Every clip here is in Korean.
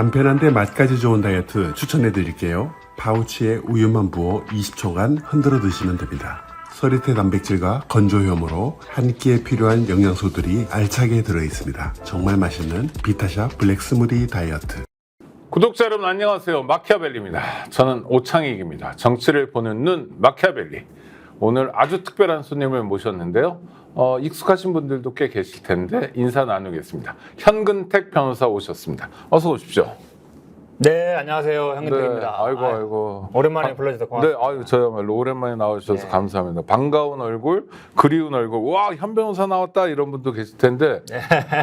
간편한데 맛까지 좋은 다이어트 추천해 드릴게요. 파우치에 우유만 부어 20초간 흔들어 드시면 됩니다. 서리태 단백질과 건조효모로 한 끼에 필요한 영양소들이 알차게 들어있습니다. 정말 맛있는 비타샵 블랙 스무디 다이어트. 구독자 여러분 안녕하세요. 마키아벨리입니다. 저는 오창익입니다. 정치를 보는 눈 마키아벨리. 오늘 아주 특별한 손님을 모셨는데요. 익숙하신 분들도 꽤 계실 텐데 인사 나누겠습니다. 현근택 변호사 오셨습니다. 어서 오십시오. 네, 안녕하세요. 현근택입니다. 네, 아이고. 오랜만에 불러주셔서 고맙습니다. 네, 아유, 저야말로 오랜만에 나와주셔서 네. 감사합니다. 반가운 얼굴, 그리운 얼굴. 와, 현 변호사 나왔다 이런 분도 계실 텐데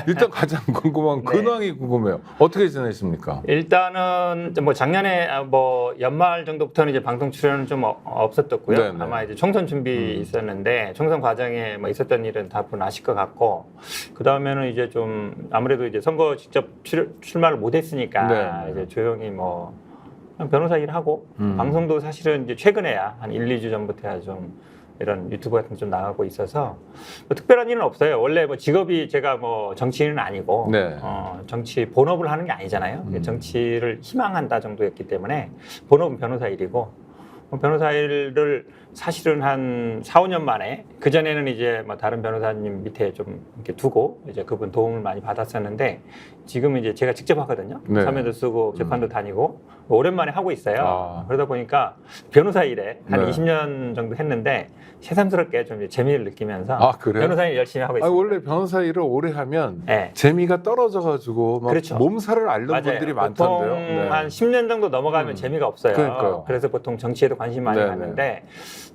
일단 가장 궁금한 네. 근황이 궁금해요. 어떻게 지내십니까? 일단은 뭐 작년에 뭐 연말 정도부터는 이제 방송 출연은 좀 없었었고요. 네네. 아마 이제 총선 준비 있었는데 총선 과정에 뭐 있었던 일은 다분 아실 것 같고 그 다음에는 이제 좀 아무래도 이제 선거 직접 출마를 못했으니까 네네. 이제 조용히 뭐 그냥 변호사 일하고 방송도 사실은 이제 최근에야 한 1, 2주 전부터야 좀 이런 유튜브 같은 게 좀 나가고 있어서 뭐 특별한 일은 없어요. 원래 뭐 직업이 제가 뭐 정치인은 아니고 네. 정치 본업을 하는 게 아니잖아요. 정치를 희망한다 정도였기 때문에 본업은 변호사 일이고 변호사 일을 사실은 한 4, 5년 만에 그전에는 이제 뭐 다른 변호사님 밑에 좀 이렇게 두고 이제 그분 도움을 많이 받았었는데 지금은 이제 제가 직접 하거든요. 네. 서면도 쓰고 재판도 다니고 오랜만에 하고 있어요. 아. 그러다 보니까 변호사 일에 한 네. 20년 정도 했는데 새삼스럽게 좀 이제 재미를 느끼면서 아, 그래요? 변호사 일 열심히 하고 있습니다. 원래 변호사 일을 오래 하면 네. 재미가 떨어져가지고 막 그렇죠. 몸살을 앓는 맞아요. 분들이 보통 많던데요. 네. 한 10년 정도 넘어가면 재미가 없어요. 그러니까요. 그래서 보통 정치에도 관심 많이 네네. 갖는데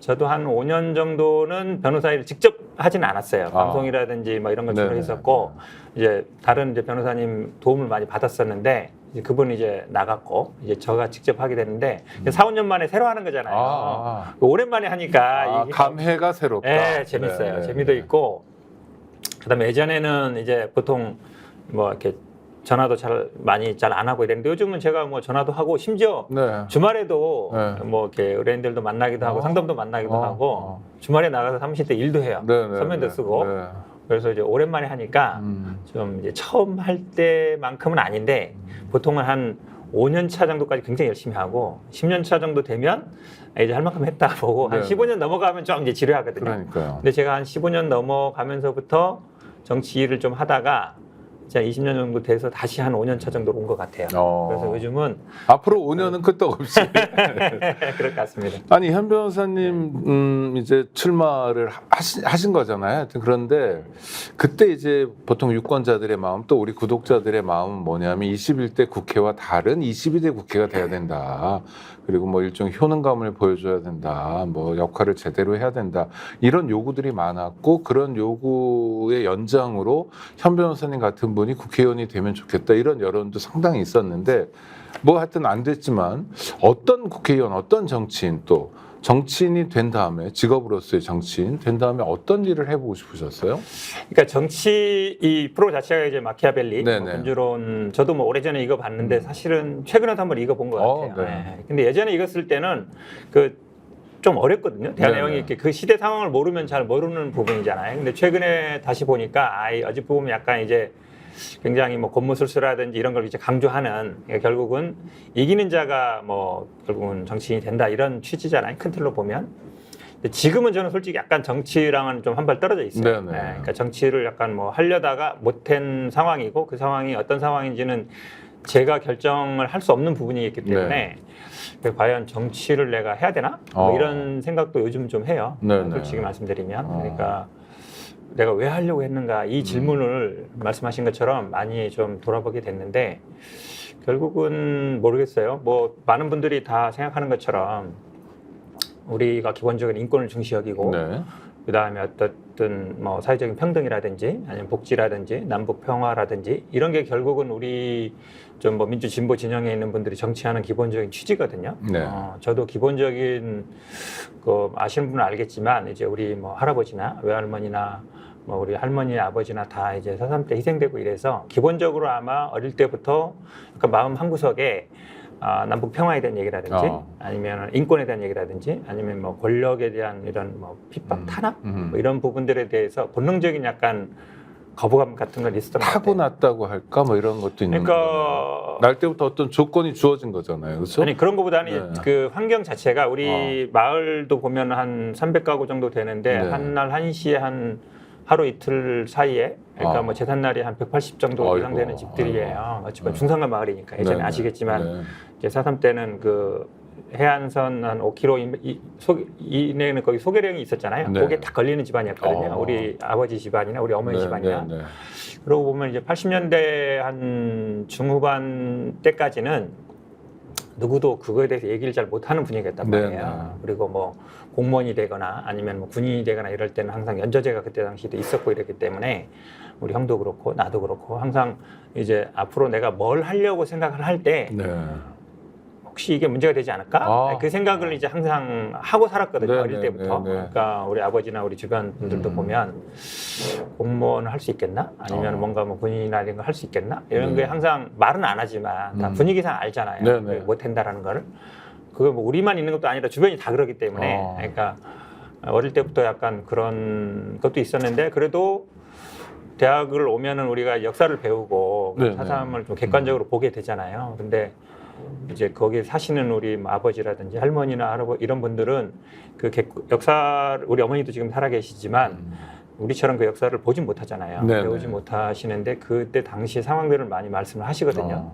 저도 한 5년 정도는 변호사 일을 직접 하지는 않았어요. 방송이라든지 뭐 이런 걸 주로 네네. 했었고 이제 다른 이제 변호사님 도움을 많이 받았었는데 이제 그분이 이제 나갔고 이제 저가 직접 하게 됐는데 4, 5년 만에 새로 하는 거잖아요. 오랜만에 하니까 이게 감회가 새롭다. 네, 재밌어요. 네. 재미도 있고 그다음에 예전에는 이제 보통 뭐 이렇게 전화도 많이 잘 안 하고 이랬는데 요즘은 제가 뭐 전화도 하고 심지어 네. 주말에도 네. 뭐 이렇게 의뢰인들도 만나기도 하고 상담도 만나기도 하고 주말에 나가서 사무실 때 일도 해요. 네, 서면도 쓰고 네. 그래서 이제 오랜만에 하니까 좀 이제 처음 할 때만큼은 아닌데 보통은 한 5년 차 정도까지 굉장히 열심히 하고 10년 차 정도 되면 이제 할 만큼 했다 보고 한 네. 15년 넘어가면 좀 이제 지루하거든요. 그러니까요. 근데 제가 한 15년 넘어가면서부터 정치 일을 좀 하다가 이제 20년 정도 돼서 다시 한 5년 차 정도 온 것 같아요. 그래서 요즘은 앞으로 5년은 끄떡없이. 그럴 것 같습니다. 아니 현 변호사님 이제 출마를 하신 거잖아요. 하여튼 그런데 그때 이제 보통 유권자들의 마음 또 우리 구독자들의 마음은 뭐냐면 21대 국회와 다른 22대 국회가 돼야 된다. 그리고 뭐 일종 효능감을 보여줘야 된다. 뭐 역할을 제대로 해야 된다. 이런 요구들이 많았고 그런 요구의 연장으로 현 변호사님 같은 분이 국회의원이 되면 좋겠다. 이런 여론도 상당히 있었는데 뭐 하여튼 안 됐지만 어떤 국회의원, 어떤 정치인 또 정치인이 된 다음에 직업으로서의 정치인 된 다음에 어떤 일을 해보고 싶으셨어요? 그러니까 정치 이 프로 자체가 이제 마키아벨리 네네. 뭐 민주론 저도 뭐 오래전에 읽어봤는데 사실은 최근에도 한번 읽어본 것 같아요. 네. 네. 근데 예전에 읽었을 때는 그 좀 어렵거든요. 대화 네네. 내용이 이렇게 그 시대 상황을 모르면 잘 모르는 부분이잖아요. 근데 최근에 다시 보니까 어제 보면 약간 이제 굉장히 뭐 권무술수라든지 이런 걸 이제 강조하는 그러니까 결국은 이기는 자가 뭐 결국은 정치인이 된다 이런 취지잖아요. 큰 틀로 보면. 근데 지금은 저는 솔직히 약간 정치랑은 좀 한 발 떨어져 있어요. 네네. 그러니까 정치를 약간 뭐 하려다가 못한 상황이고 그 상황이 어떤 상황인지는 제가 결정을 할 수 없는 부분이기 때문에 과연 정치를 내가 해야 되나? 뭐 이런 생각도 요즘 좀 해요. 네네. 솔직히 말씀드리면. 그러니까 내가 왜 하려고 했는가 이 질문을 말씀하신 것처럼 많이 좀 돌아보게 됐는데 결국은 모르겠어요. 뭐 많은 분들이 다 생각하는 것처럼 우리가 기본적인 인권을 중시 여기고 네. 그다음에 어떤 뭐 사회적인 평등이라든지 아니면 복지라든지 남북 평화라든지 이런 게 결국은 우리 좀 뭐 민주 진보 진영에 있는 분들이 정치하는 기본적인 취지거든요. 네. 저도 기본적인 그 아시는 분은 알겠지만 이제 우리 뭐 할아버지나 외할머니나 뭐 우리 할머니 아버지나 다 이제 4.3 때 희생되고 이래서 기본적으로 아마 어릴 때부터 그 마음 한구석에 남북 평화에 대한 얘기라든지 아니면 인권에 대한 얘기라든지 아니면 뭐 권력에 대한 이런 뭐 핍박 탄압 뭐 이런 부분들에 대해서 본능적인 약간 거부감 같은 건 있었던 것 같아요. 타고났다고 할까 뭐 이런 것도 있는 거예요. 그러니까 날 때부터 어떤 조건이 주어진 거잖아요. 그렇죠? 아니 그런 것보다는 네. 그 환경 자체가 우리 마을도 보면 한 300가구 정도 되는데 네. 한날 1시에 한 하루 이틀 사이에 그러니까 뭐 재산날이 한 180 정도 아이고, 이상 되는 집들이에요. 어찌보면 네. 중산간 마을이니까 예전에 네, 네. 아시겠지만 네. 이제 4.3 때는 그 해안선 한 5km 이내에는 거기 소개령이 있었잖아요. 네. 거기에 다 걸리는 집안이었거든요. 우리 아버지 집안이나 우리 어머니 네, 집안이나. 네, 네. 그러고 보면 이제 80년대 한 중후반 때까지는 누구도 그거에 대해서 얘기를 잘 못하는 분위기였단 네, 말이에요. 네. 그리고 뭐 공무원이 되거나 아니면 뭐 군인이 되거나 이럴 때는 항상 연좌제가 그때 당시에도 있었고 이랬기 때문에 우리 형도 그렇고 나도 그렇고 항상 이제 앞으로 내가 뭘 하려고 생각을 할 때 네. 혹시 이게 문제가 되지 않을까? 아. 그 생각을 이제 항상 하고 살았거든요. 네, 어릴 네, 때부터. 네, 네. 그러니까 우리 아버지나 우리 주변 분들도 보면 공무원을 할 수 있겠나? 아니면 뭔가 뭐 군인이나 이런 거 할 수 있겠나? 이런 네. 게 항상 말은 안 하지만 다 분위기상 알잖아요. 네, 네. 못 한다라는 거를. 그거 뭐 우리만 있는 것도 아니라 주변이 다 그러기 때문에. 그러니까 어릴 때부터 약간 그런 것도 있었는데 그래도 대학을 오면은 우리가 역사를 배우고 네, 사삼을 좀 객관적으로 보게 되잖아요. 근데 이제 거기 사시는 우리 뭐 아버지라든지 할머니나 할아버지 이런 분들은 그 역사 우리 어머니도 지금 살아계시지만 우리처럼 그 역사를 보진 못하잖아요. 네, 배우지 네. 못하시는데 그때 당시 상황들을 많이 말씀을 하시거든요.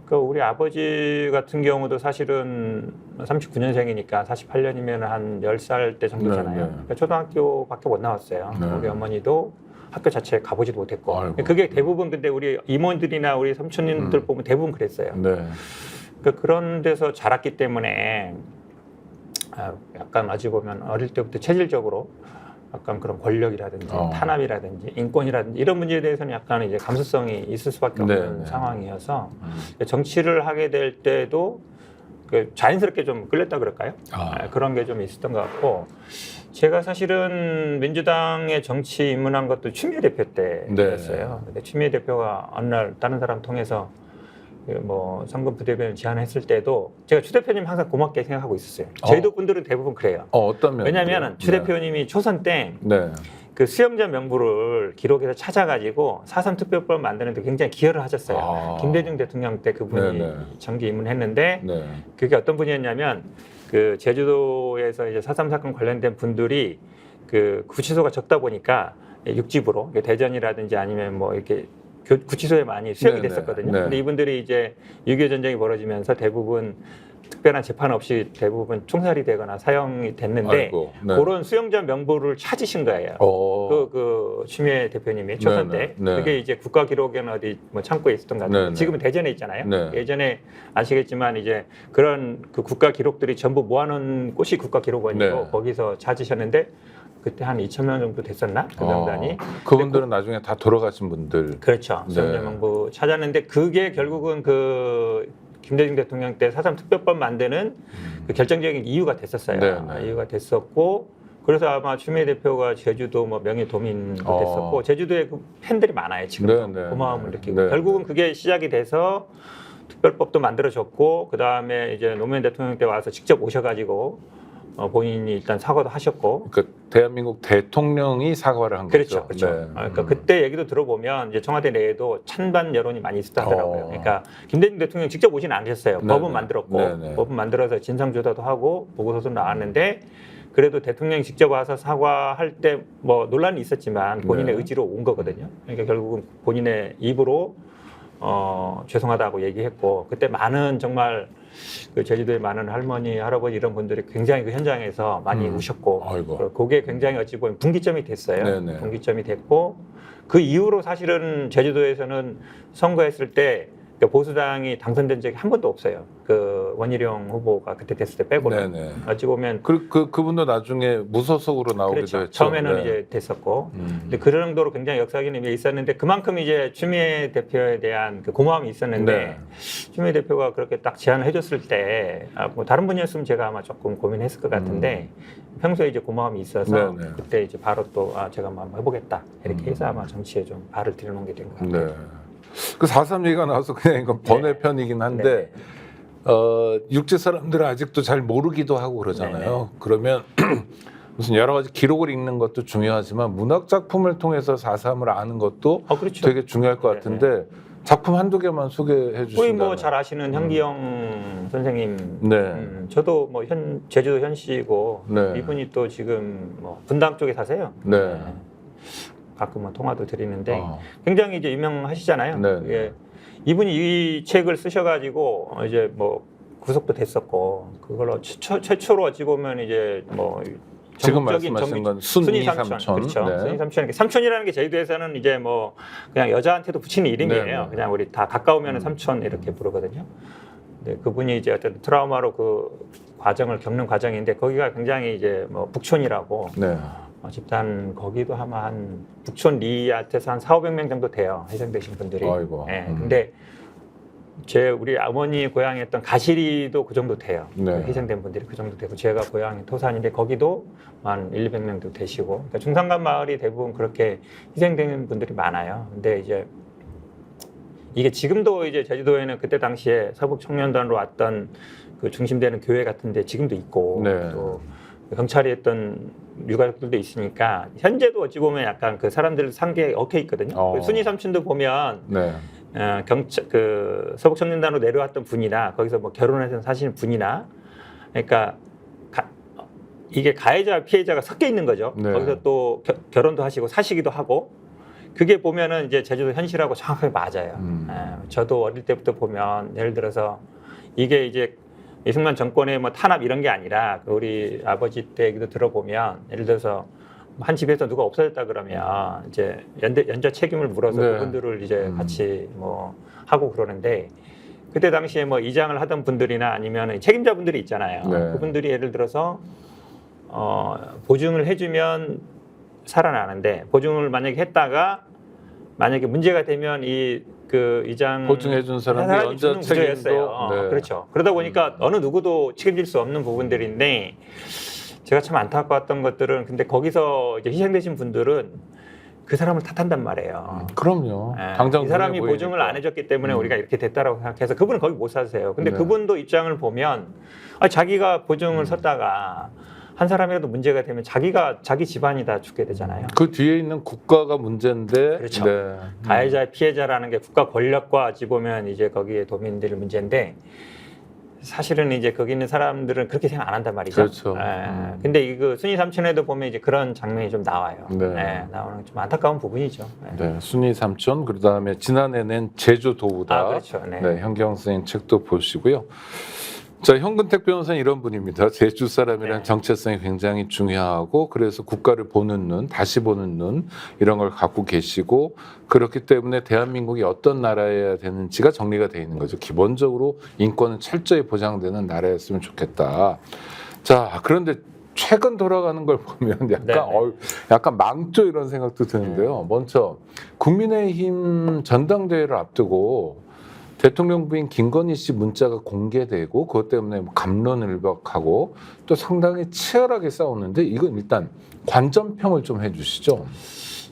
그 우리 아버지 같은 경우도 사실은 39년생이니까 48년이면 한 10살 때 정도잖아요. 네, 네. 그러니까 초등학교밖에 못 나왔어요. 네. 우리 어머니도 학교 자체에 가보지도 못했고. 아이고. 그게 대부분 근데 우리 이모들이나 우리 삼촌님들 보면 대부분 그랬어요. 네. 그러니까 그런 데서 자랐기 때문에 약간 어찌 보면 어릴 때부터 체질적으로 약간 그런 권력이라든지 탄압이라든지 인권이라든지 이런 문제에 대해서는 약간 이제 감수성이 있을 수밖에 없는 네. 상황이어서 정치를 하게 될 때도 그 자연스럽게 좀 끌렸다 그럴까요? 그런 게 좀 있었던 것 같고 제가 사실은 민주당의 정치 입문한 것도 추미애 대표 때였어요. 네. 근데 추미애 대표가 어느 날 다른 사람 통해서 뭐 상금 부대변인 제안했을 때도 제가 추 대표님 항상 고맙게 생각하고 있었어요. 제도 분들은 대부분 그래요. 어떤 면? 왜냐하면 추 대표님이 초선 때 그 네. 수영자 명부를 기록해서 찾아가지고 4.3 특별법을 만드는데 굉장히 기여를 하셨어요. 김대중 대통령 때 그분이 네네. 정기 입문했는데 네. 그게 어떤 분이었냐면 그 제주도에서 이제 4.3 사건 관련된 분들이 그 구치소가 적다 보니까 육지부로 대전이라든지 아니면 뭐 이렇게 구치소에 많이 수용이 네네. 됐었거든요. 네. 근데 이분들이 이제 6.25 전쟁이 벌어지면서 대부분 특별한 재판 없이 대부분 총살이 되거나 사형이 됐는데 아이고, 네. 그런 수용자 명부를 찾으신 거예요. 그 추미애 대표님이 초선 때 네. 그게 이제 국가 기록에는 어디 뭐 창고에 있었던 것 같아요. 네. 지금은 대전에 있잖아요. 네. 예전에 아시겠지만 이제 그런 그 국가 기록들이 전부 모아놓은 곳이 국가 기록원이고 네. 거기서 찾으셨는데 그때 한 2,000명 정도 됐었나 그 명단이. 그분들은 나중에 다 돌아가신 분들. 그렇죠. 네. 수용자 명부 찾았는데 그게 결국은 그 김대중 대통령 때 4.3 특별법 만드는 그 결정적인 이유가 됐었어요. 네. 이유가 됐었고 그래서 아마 추미애 대표가 제주도 뭐 명예도민도 됐었고 제주도에 그 팬들이 많아요 지금. 네. 고마움을 느끼고 네. 결국은 그게 시작이 돼서 특별법도 만들어졌고 그 다음에 이제 노무현 대통령 때 와서 직접 오셔가지고 본인이 일단 사과도 하셨고. 그러니까 대한민국 대통령이 사과를 한 그렇죠, 거죠. 그렇죠. 그러니까 그때 얘기도 들어보면 이제 청와대 내에도 찬반 여론이 많이 있었다 하더라고요. 그러니까 김대중 대통령 직접 오진 않으셨어요. 네, 법은 네. 만들었고 네, 네. 법은 만들어서 진상 조사도 하고 보고서도 나왔는데 그래도 대통령이 직접 와서 사과할 때 뭐 논란이 있었지만 본인의 네. 의지로 온 거거든요. 그러니까 결국은 본인의 입으로 죄송하다고 얘기했고 그때 많은 정말 그 제주도에 많은 할머니, 할아버지 이런 분들이 굉장히 그 현장에서 많이 우셨고 아이고. 그게 굉장히 어찌 보면 분기점이 됐어요. 네네. 분기점이 됐고 그 이후로 사실은 제주도에서는 선거했을 때 보수당이 당선된 적이 한 번도 없어요. 그 원희룡 후보가 그때 됐을 때 빼고는. 네네. 어찌 보면 그분도 나중에 무소속으로 나오기도 그렇죠. 했죠. 처음에는 네. 이제 됐었고, 근데 그 정도로 굉장히 역사적인 의미가 있었는데 그만큼 이제 추미애 대표에 대한 그 고마움이 있었는데 네. 추미애 대표가 그렇게 딱 제안을 해줬을 때, 뭐 다른 분이었으면 제가 아마 조금 고민했을 것 같은데 평소에 이제 고마움이 있어서 네, 네. 그때 이제 바로 또 제가 한번 해보겠다 이렇게 해서 아마 정치에 좀 발을 들여놓은 게 된 것 같아요. 네. 그 4.3 얘기가 나와서 그냥 이건 번외편이긴 한데 육지 사람들은 아직도 잘 모르기도 하고 그러잖아요. 그러면 무슨 여러 가지 기록을 읽는 것도 중요하지만 문학 작품을 통해서 4.3을 아는 것도 그렇죠. 되게 중요할 것 같은데 작품 한두 개만 소개해 주신다면. 우리 뭐 잘 아시는 현기영 선생님. 네. 저도 뭐 제주도 현씨고 네. 이분이 또 지금 뭐 분당 쪽에 사세요. 네. 가끔 뭐 통화도 드리는데 어. 굉장히 이제 유명하시잖아요. 네. 예. 이분이 이 책을 쓰셔가지고 이제 뭐 구속도 됐었고 그걸로 최초로 어찌 보면 이제 뭐 지금 전국적인 말씀하신 건 순위 순위 삼촌. 그렇죠. 네. 순위 삼촌. 삼촌이라는 게 제주도에서는 이제 뭐 그냥 여자한테도 붙이는 이름이에요. 네, 네. 그냥 우리 다 가까우면 삼촌 이렇게 부르거든요. 근데 그분이 이제 어떤 트라우마로 그 과정을 겪는 과정인데 거기가 굉장히 이제 뭐 북촌이라고 네. 집단 거기도 아마 한 북촌 리한테서 한 4,500명 정도 돼요. 희생되신 분들이. 아이고. 예. 근데 우리 어머니 고향이었던 가시리도 그 정도 돼요. 네. 희생된 분들이 그 정도 되고 제가 고향이 토산인데 거기도 한 1,200명도 되시고 그러니까 중산간 마을이 대부분 그렇게 희생되는 분들이 많아요. 근데 이제 이게 지금도 이제 제주도에는 그때 당시에 서북 청년단으로 왔던 그 중심되는 교회 같은데 지금도 있고 네. 또 경찰이 했던 유가족들도 있으니까 현재도 어찌 보면 약간 그 사람들 상계에 얽혀 있거든요. 그 순위 삼촌도 보면 네. 경찰 그 서북 청년단으로 내려왔던 분이나 거기서 뭐 결혼해서 사시는 분이나 그러니까 이게 가해자와 피해자가 섞여 있는 거죠. 네. 거기서 또 결혼도 하시고 사시기도 하고 그게 보면은 이제 제주도 현실하고 정확하게 맞아요. 저도 어릴 때부터 보면 예를 들어서 이게 이제 이승만 정권의 뭐 탄압 이런 게 아니라 우리 아버지 때 얘기도 들어보면 예를 들어서 한 집에서 누가 없어졌다 그러면 이제 연좌 책임을 물어서 네. 그분들을 이제 같이 뭐 하고 그러는데 그때 당시에 뭐 이장을 하던 분들이나 아니면 책임자분들이 있잖아요. 네. 그분들이 예를 들어서 보증을 해주면 살아나는데 보증을 만약에 했다가 만약에 문제가 되면 그 이장 보증해 준 사람이 연좌 책임도 네. 그렇죠. 그러다 보니까 어느 누구도 책임질 수 없는 부분들인데 제가 참 안타까웠던 것들은 근데 거기서 이제 희생되신 분들은 그 사람을 탓한단 말이에요. 그럼요. 예, 당장 이 사람이 눈에 보증을 보이니까. 안 해줬기 때문에 우리가 이렇게 됐다라고 생각해서 그분은 거기 못 사세요. 근데 네. 그분도 입장을 보면 자기가 보증을 섰다가 한 사람이라도 문제가 되면 자기 집안이 다 죽게 되잖아요. 그 뒤에 있는 국가가 문제인데. 그렇죠. 네. 가해자, 피해자라는 게 국가 권력과 어찌 보면 이제 거기에 도민들 문제인데 사실은 이제 거기 있는 사람들은 그렇게 생각 안 한단 말이죠. 그렇죠. 근데 이거 순위 삼촌에도 보면 이제 그런 장면이 좀 나와요. 네. 나오는 좀 안타까운 부분이죠. 네, 순위 삼촌 그다음에 지난해 낸 제주 도우다. 그렇죠. 네. 네, 현경 선생님 책도 보시고요. 자, 현근택 변호사는 이런 분입니다. 제주 사람이라는 네. 정체성이 굉장히 중요하고 그래서 국가를 보는 눈, 다시 보는 눈 이런 걸 갖고 계시고 그렇기 때문에 대한민국이 어떤 나라여야 되는지가 정리가 돼 있는 거죠. 기본적으로 인권은 철저히 보장되는 나라였으면 좋겠다. 자, 그런데 최근 돌아가는 걸 보면 약간 망조 이런 생각도 드는데요. 먼저 국민의힘 전당대회를 앞두고 대통령 부인 김건희 씨 문자가 공개되고 그것 때문에 갑론을박하고 또 상당히 치열하게 싸웠는데 이건 일단 관전평을 좀 해주시죠.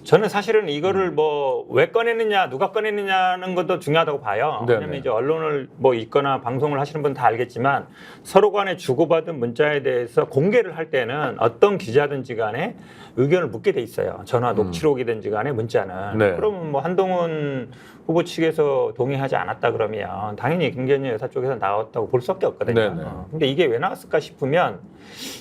저는 사실은 이거를 뭐 왜 꺼냈느냐, 누가 꺼냈느냐는 것도 중요하다고 봐요. 네네. 왜냐면 이제 언론을 뭐 읽거나 방송을 하시는 분 다 알겠지만 서로 간에 주고받은 문자에 대해서 공개를 할 때는 어떤 기자든지 간에 의견을 묻게 돼 있어요. 전화 녹취록이든지 간에 문자는. 네. 그러면 뭐 한동훈 후보 측에서 동의하지 않았다 그러면 당연히 김건희 여사 쪽에서 나왔다고 볼 수밖에 없거든요. 네네. 근데 이게 왜 나왔을까 싶으면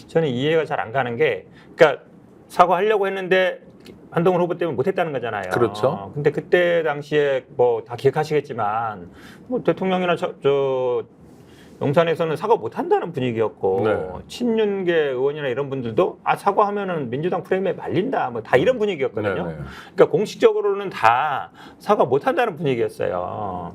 저는 이해가 잘 안 가는 게 그러니까 사과하려고 했는데 한동훈 후보 때문에 못했다는 거잖아요. 그렇죠. 근데 그때 당시에 뭐 다 기억하시겠지만 뭐 대통령이나 저 용산에서는 사과 못한다는 분위기였고 네. 친윤계 의원이나 이런 분들도 사과하면은 민주당 프레임에 말린다 뭐 다 이런 분위기였거든요. 네네. 그러니까 공식적으로는 다 사과 못한다는 분위기였어요.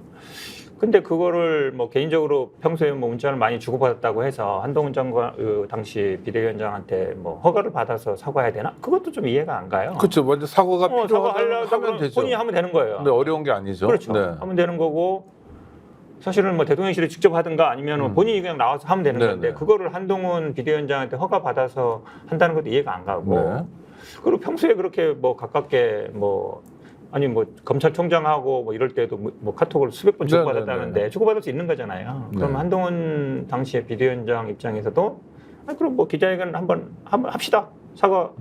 근데 그거를 뭐 개인적으로 평소에 뭐 문자를 많이 주고받았다고 해서 한동훈 장관 당시 비대위원장한테 뭐 허가를 받아서 사과해야 되나? 그것도 좀 이해가 안 가요. 그렇죠. 먼저 사과가 필요하다면 하면 되죠. 본인이 하면 되는 거예요. 근데 어려운 게 아니죠. 그렇죠. 네. 하면 되는 거고 사실은 뭐 대통령실에 직접 하든가 아니면 본인이 그냥 나와서 하면 되는 네, 건데 네. 그거를 한동훈 비대위원장한테 허가 받아서 한다는 것도 이해가 안 가고 네. 그리고 평소에 그렇게 뭐 가깝게 뭐 아니 뭐 검찰총장하고 뭐 이럴 때도 뭐 카톡을 수백 번 주고받았다는데 네. 주고받을 수 있는 거잖아요. 그럼 네. 한동훈 당시의 비대위원장 입장에서도 그럼 뭐 기자회견 한번 합시다. 사과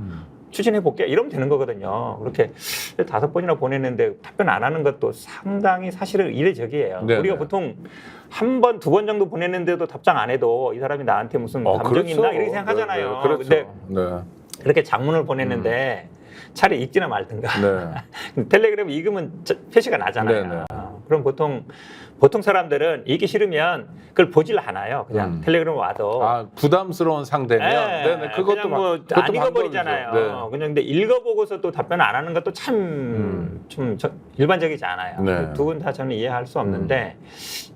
추진해 볼게 이러면 되는 거거든요. 그렇게 5번이나 보냈는데 답변 안 하는 것도 상당히 사실은 이례적이에요. 네네. 우리가 보통 한 번, 2번 정도 보냈는데도 답장 안 해도 이 사람이 나한테 무슨 감정이 있나 그렇죠. 이렇게 생각하잖아요. 네, 네, 그렇죠. 근데 네. 그렇게 장문을 보냈는데 차라리 읽지나 말든가. 네. 텔레그램 읽으면 표시가 나잖아요. 네네. 그럼 보통 사람들은 읽기 싫으면 그걸 보질 않아요. 그냥 텔레그램 와도. 아, 부담스러운 상대면 네네. 그것도 그냥 뭐 그것도 안 읽어버리잖아요. 방법이죠. 네. 그냥 근데 읽어보고서 또 답변 안 하는 것도 참 좀 일반적이지 않아요. 네. 두 분 다 저는 이해할 수 없는데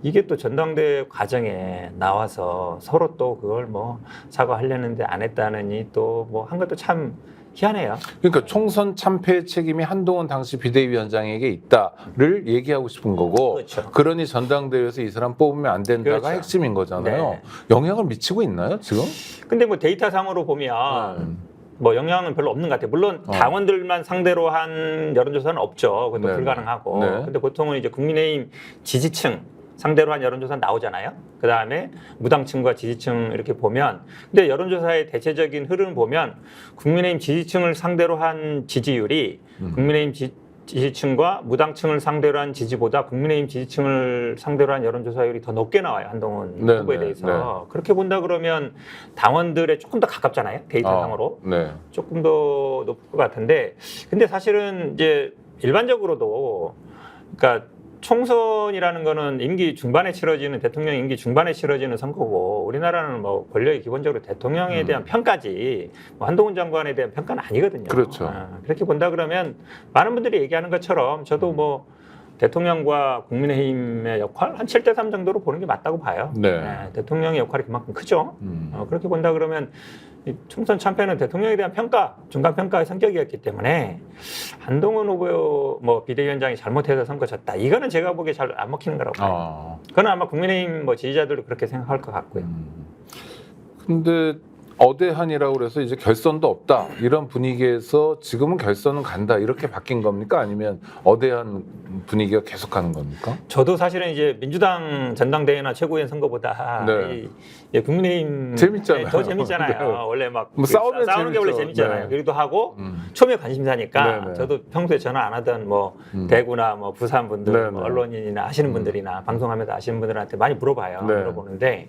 이게 또 전당대회 과정에 나와서 서로 또 그걸 뭐 사과하려는데 안 했다느니 또 뭐 한 것도 참 희한해요. 그러니까 총선 참패의 책임이 한동훈 당시 비대위원장에게 있다를 얘기하고 싶은 거고, 그렇죠. 그러니 전당대회에서 이 사람 뽑으면 안 된다가 그렇죠. 핵심인 거잖아요. 네. 영향을 미치고 있나요 지금? 근데 뭐 데이터상으로 보면 뭐 영향은 별로 없는 것 같아요. 물론 당원들만 상대로 한 여론조사는 없죠. 그것도 네. 불가능하고. 네. 근데 보통은 이제 국민의힘 지지층 상대로 한 여론조사 나오잖아요. 그 다음에 무당층과 지지층 이렇게 보면, 근데 여론조사의 대체적인 흐름 보면 국민의힘 지지층을 상대로 한 지지율이 국민의힘 지지층과 무당층을 상대로 한 지지보다 국민의힘 지지층을 상대로 한 여론조사율이 더 높게 나와요. 한동훈 네, 후보에 네, 대해서. 그렇게 본다 그러면 당원들에 조금 더 가깝잖아요. 데이터상으로. 네. 조금 더 높을 것 같은데, 근데 사실은 이제 일반적으로도 그러니까 총선이라는 거는 임기 중반에 치러지는 대통령 임기 중반에 치러지는 선거고, 우리나라는 뭐 권력이 기본적으로 대통령에 대한 평가지 뭐 한동훈 장관에 대한 평가는 아니거든요. 그렇죠. 그렇게 본다 그러면 많은 분들이 얘기하는 것처럼 저도 뭐 대통령과 국민의힘의 역할 한 7대3 정도로 보는 게 맞다고 봐요. 네. 대통령의 역할이 그만큼 크죠. 그렇게 본다 그러면 이 총선 참패는 대통령에 대한 평가, 중간평가의 성격이었기 때문에 한동훈 후보 뭐 비대위원장이 잘못해서 선거 졌다. 이거는 제가 보기에 잘 안 먹히는 거라고 봐요. 그건 아마 국민의힘 뭐 지지자들도 그렇게 생각할 것 같고요. 근데 어대한이라고 그래서 이제 결선도 없다 이런 분위기에서 지금은 결선은 간다 이렇게 바뀐 겁니까? 아니면 어대한 분위기가 계속하는 겁니까? 저도 사실은 이제 민주당 전당대회나 최고위원 선거보다 네. 이 국민의힘 재밌잖아요. 더 재밌잖아요. 네. 원래 막 뭐 싸우면 싸우는 게 원래 재밌죠. 재밌잖아요. 네. 그리고 하고 처음에 관심사니까 네, 네. 저도 평소에 전화 안 하던 뭐 대구나 뭐 부산 분들, 네, 뭐 네. 언론인이나 아시는 분들이나 방송하면서 아시는 분들한테 많이 물어봐요. 네. 물어보는데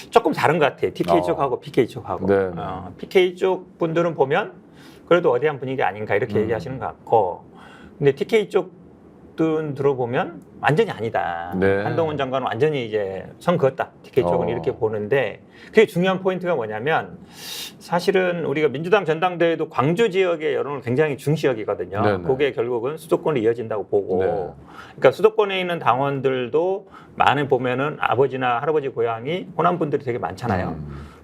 조금 다른 것 같아요. TK 쪽하고 PK 쪽하고. 네, 네. PK 쪽 분들은 보면 그래도 어대한 분위기 아닌가 이렇게 얘기하시는 것 같고, 근데 TK 쪽들은 들어보면 완전히 아니다. 네. 한동훈 장관은 완전히 이제 선 그었다. TK 쪽은 이렇게 보는데, 그게 중요한 포인트가 뭐냐면 사실은 우리가 민주당 전당대회도 광주 지역의 여론을 굉장히 중시 여기거든요. 네, 네. 그게 결국은 수도권으로 이어진다고 보고, 네. 그러니까 수도권에 있는 당원들도 많이 보면은 아버지나 할아버지 고향이 호남 분들이 되게 많잖아요.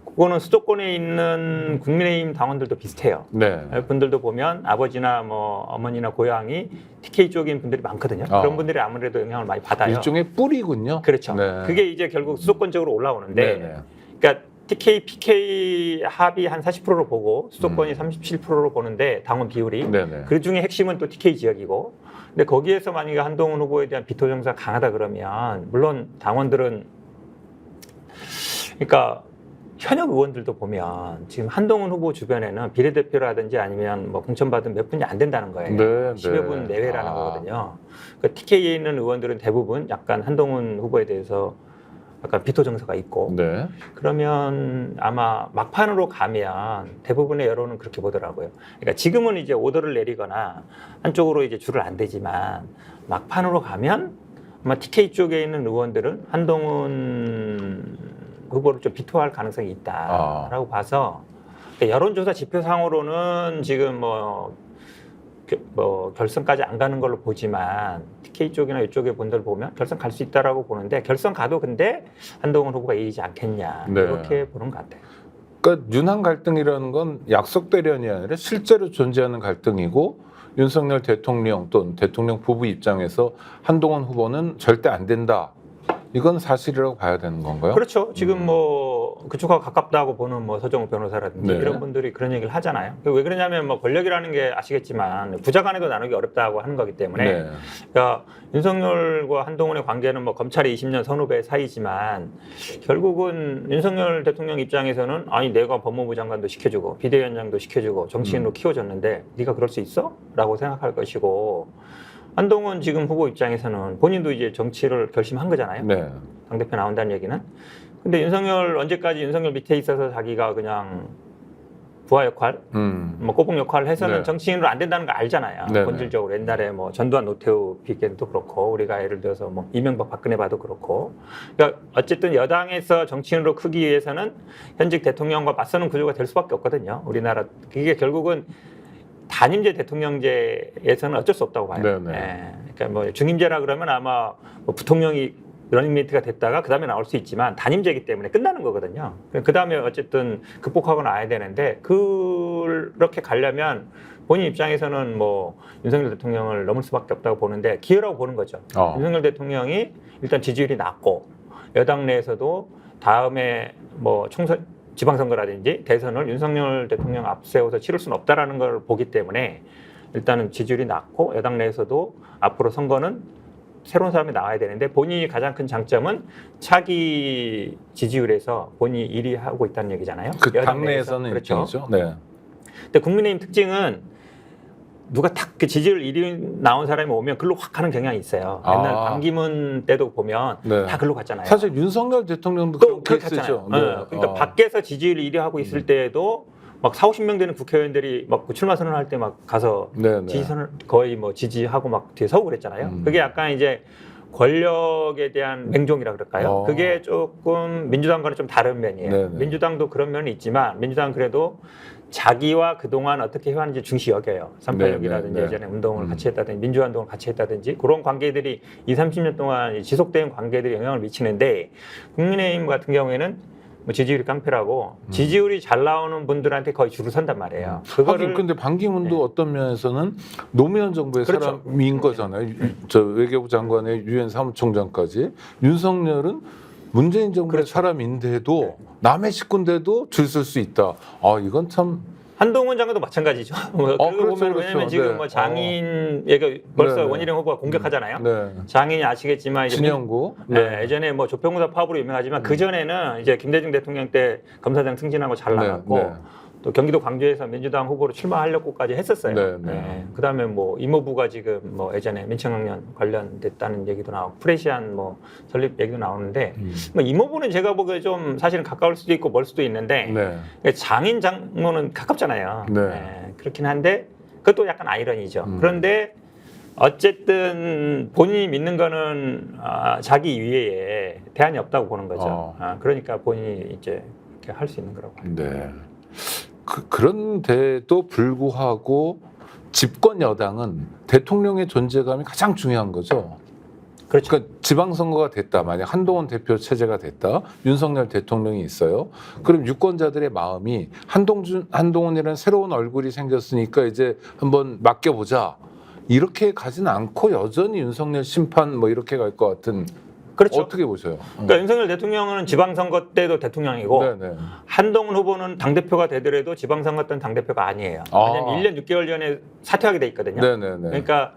그거는 수도권에 있는 국민의힘 당원들도 비슷해요. 네. 분들도 보면 아버지나 뭐 어머니나 고향이 TK 쪽인 분들이 많거든요. 그런 분들이 아무래도 영향을 많이 받아요. 일종의 뿌리군요. 그렇죠. 네. 그게 이제 결국 수도권적으로 올라오는데, 네, 네. 그러니까 TK, PK 합이 한 40%로 보고 수도권이 37%로 보는데 당원 비율이, 네, 네. 그 중에 핵심은 또 TK 지역이고, 근데 거기에서 만약에 한동훈 후보에 대한 비토 정서가 강하다 그러면 물론 당원들은, 그러니까 현역 의원들도 보면 지금 한동훈 후보 주변에는 비례대표라든지 아니면 뭐 공천받은 몇 분이 안 된다는 거예요. 네, 10여 분 네. 내외라는 거거든요. 그러니까 TK에 있는 의원들은 대부분 약간 한동훈 후보에 대해서 약간 비토 정서가 있고, 네. 그러면 아마 막판으로 가면 대부분의 여론은 그렇게 보더라고요. 그러니까 지금은 이제 오더를 내리거나 한쪽으로 이제 줄을 안 대지만 막판으로 가면 아마 TK 쪽에 있는 의원들은 한동훈 후보를 좀 비토할 가능성이 있다라고 봐서, 그러니까 여론조사 지표상으로는 지금 뭐 결선까지 안 가는 걸로 보지만 TK 쪽이나 이쪽의 분들 보면 결선 갈 수 있다라고 보는데, 결선 가도 근데 한동훈 후보가 이기지 않겠냐, 네. 이렇게 보는 것 같아요. 그러니까 윤한 갈등이라는 건 약속대련이 아니라 실제로 존재하는 갈등이고, 윤석열 대통령 또는 대통령 부부 입장에서 한동훈 후보는 절대 안 된다. 이건 사실이라고 봐야 되는 건가요? 그렇죠. 지금 뭐 뭐 그쪽하고 가깝다고 보는 뭐 서정욱 변호사라든지 네. 이런 분들이 그런 얘기를 하잖아요. 왜 그러냐면 뭐 권력이라는 게 아시겠지만 부자 간에도 나누기 어렵다고 하는 거기 때문에 네. 그러니까 윤석열과 한동훈의 관계는 뭐 검찰이 20년 선후배 사이지만 결국은 윤석열 대통령 입장에서는 아니 내가 법무부 장관도 시켜주고 비대위원장도 시켜주고 정치인으로 키워줬는데 네가 그럴 수 있어? 라고 생각할 것이고 한동훈 지금 후보 입장에서는 본인도 이제 정치를 결심한 거잖아요. 네. 당대표 나온다는 얘기는. 근데 윤석열 언제까지 윤석열 밑에 있어서 자기가 그냥 부하 역할, 뭐 꼬북 역할을 해서는 네. 정치인으로 안 된다는 거 알잖아요. 네네. 본질적으로 옛날에 뭐 전두환 노태우 비견도 그렇고 우리가 예를 들어서 뭐 이명박 박근혜 봐도 그렇고. 그러니까 어쨌든 여당에서 정치인으로 크기 위해서는 현직 대통령과 맞서는 구조가 될 수밖에 없거든요. 우리나라 그게 결국은 단임제 대통령제에서는 어쩔 수 없다고 봐요. 네네. 예. 그러니까 뭐 중임제라 그러면 아마 뭐 부통령이 러닝메이트가 됐다가 그 다음에 나올 수 있지만 단임제이기 때문에 끝나는 거거든요. 그 다음에 어쨌든 극복하고 나야 되는데 그렇게 가려면 본인 입장에서는 뭐 윤석열 대통령을 넘을 수밖에 없다고 보는데 기회라고 보는 거죠. 윤석열 대통령이 일단 지지율이 낮고 여당 내에서도 다음에 뭐 총선 지방선거라든지 대선을 윤석열 대통령 앞세워서 치를 수는 없다라는 걸 보기 때문에 일단은 지지율이 낮고 여당 내에서도 앞으로 선거는 새로운 사람이 나와야 되는데 본인이 가장 큰 장점은 차기 지지율에서 본인이 1위 하고 있다는 얘기잖아요. 그 여당 당내에서는 내에서. 그렇죠. 일정이죠. 네. 근데 국민의힘 특징은 누가 딱 그 지지율 1위 나온 사람이 오면 글로 확 가는 경향이 있어요. 옛날 반기문 때도 보면 네. 다 글로 갔잖아요. 사실 윤석열 대통령도 또 그런 그렇게 케이스죠. 갔잖아요. 그러니까 밖에서 지지율 1위 하고 있을 때에도 막 40~50명 되는 국회의원들이 막 출마 선언할 때 막 가서 네네. 지지선을 거의 뭐 지지하고 막 뒤에 서고 그랬잖아요. 그게 약간 이제 권력에 대한 맹종이라 그럴까요? 그게 조금 민주당과는 좀 다른 면이에요. 네네. 민주당도 그런 면이 있지만 민주당은 그래도 자기와 그동안 어떻게 해왔는지 중시 여겨요. 386이라든지 네네. 예전에 운동을 같이 했다든지 민주화운동을 같이 했다든지 그런 관계들이 20~30년 동안 지속된 관계들이 영향을 미치는데 국민의힘 같은 경우에는 뭐 지지율이 깡패라고 지지율이 잘 나오는 분들한테 거의 줄을 선단 말이에요. 하긴 근데 반기문도 어떤 면에서는 노무현 정부의 그렇죠. 사람인 거잖아요. 저 외교부 장관의 유엔 사무총장까지. 윤석열은 문재인 정부의 그렇죠. 사람인데도 남의 식구인데도 줄 쓸 수 있다. 아 이건 참. 한동훈 장관도 마찬가지죠. 그러고 그렇죠, 보면 왜냐면 그렇죠. 지금 네. 뭐 장인 얘가 벌써 네네. 원희룡 후보가 공격하잖아요. 네. 장인이 아시겠지만 이제 진영구. 네, 예전에 뭐 조평구사 파업으로 유명하지만 그 전에는 이제 김대중 대통령 때 검사장 승진하고 잘 네, 나갔고 네. 또 경기도 광주에서 민주당 후보로 출마하려고까지 했었어요. 네, 네. 그다음에 뭐 이모부가 지금 뭐 예전에 민청학년 관련됐다는 얘기도 나오고 프레시안 뭐 설립 얘기도 나오는데 뭐 이모부는 제가 보기에 좀 사실은 가까울 수도 있고 멀 수도 있는데 네. 장인 장모는 가깝잖아요. 네. 그렇긴 한데 그것도 약간 아이러니죠. 그런데 어쨌든 본인이 믿는 거는 자기 위에 대안이 없다고 보는 거죠. 그러니까 본인이 이제 이렇게 할 수 있는 거라고 봐요. 네. 그런데도 불구하고 집권 여당은 대통령의 존재감이 가장 중요한 거죠. 그렇죠. 그러니까 지방선거가 됐다. 만약 한동훈 대표 체제가 됐다. 윤석열 대통령이 있어요. 그럼 유권자들의 마음이 한동훈이라는 새로운 얼굴이 생겼으니까 이제 한번 맡겨보자. 이렇게 가진 않고 여전히 윤석열 심판 뭐 이렇게 갈 것 같은. 그렇죠. 어떻게 보세요? 그러니까 윤석열 대통령은 지방선거 때도 대통령이고 네네. 한동훈 후보는 당대표가 되더라도 지방선거 때는 당대표가 아니에요. 왜냐하면 1년 6개월 전에 사퇴하게 돼 있거든요. 네네네. 그러니까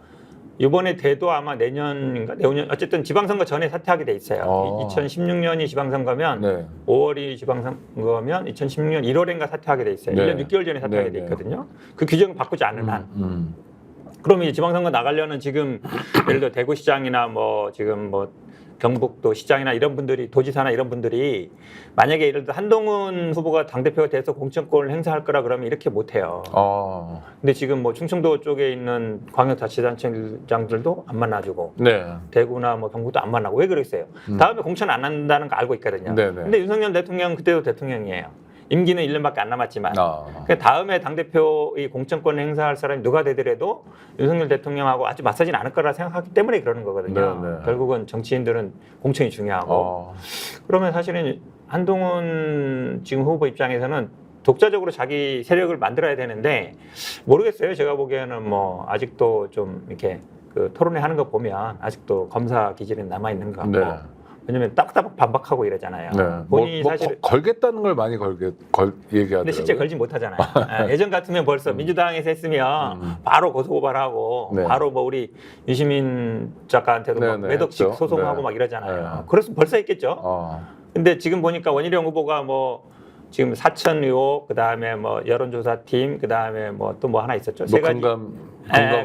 이번에 돼도 아마 내년인가 내후년 어쨌든 지방선거 전에 사퇴하게 돼 있어요. 2016년이 지방선거면 네. 5월이 지방선거면 2016년 1월인가 사퇴하게 돼 있어요. 네. 1년 6개월 전에 사퇴하게 돼 네, 네. 있거든요. 그 규정을 바꾸지 않는 한. 그럼 이제 지방선거 나가려는 지금 예를 들어 대구시장이나 뭐 지금 뭐 경북도 시장이나 이런 분들이 도지사나 이런 분들이 만약에 예를 들어 한동훈 후보가 당대표가 돼서 공천권을 행사할 거라 그러면 이렇게 못 해요. 근데 지금 뭐 충청도 쪽에 있는 광역자치단체장들도 안 만나주고 네. 대구나 뭐 경북도 안 만나고 왜 그랬어요? 다음에 공천 안 한다는 거 알고 있거든요. 네네. 근데 윤석열 대통령 그때도 대통령이에요. 임기는 1년밖에 안 남았지만 그러니까 다음에 당대표 이 공천권 행사할 사람이 누가 되더라도 윤석열 대통령하고 아주 맞서진 않을 거라 생각하기 때문에 그러는 거거든요. 네네. 결국은 정치인들은 공천이 중요하고 그러면 사실은 한동훈 지금 후보 입장에서는 독자적으로 자기 세력을 만들어야 되는데 모르겠어요. 제가 보기에는 뭐 아직도 좀 이렇게 그 토론회 하는 거 보면 아직도 검사 기질이 남아 있는 것 같고 네. 왜냐면 따박따박 반박하고 이러잖아요. 네. 본인이 뭐 사실 걸겠다는 걸 많이 얘기하더라고요. 근데 실제 걸진 못하잖아요. 예전 같으면 벌써 민주당에서 했으면 바로 고소고발하고 네. 바로 뭐 우리 유시민 작가한테도 막 네, 매덕식 했죠. 소송하고 네. 막 이러잖아요. 네. 그래서 벌써 했겠죠. 어. 근데 지금 보니까 원희룡 후보가 뭐 지금 사천 의혹, 그다음에 뭐 여론조사팀, 그다음에 뭐 또 뭐 하나 있었죠. 세 가지.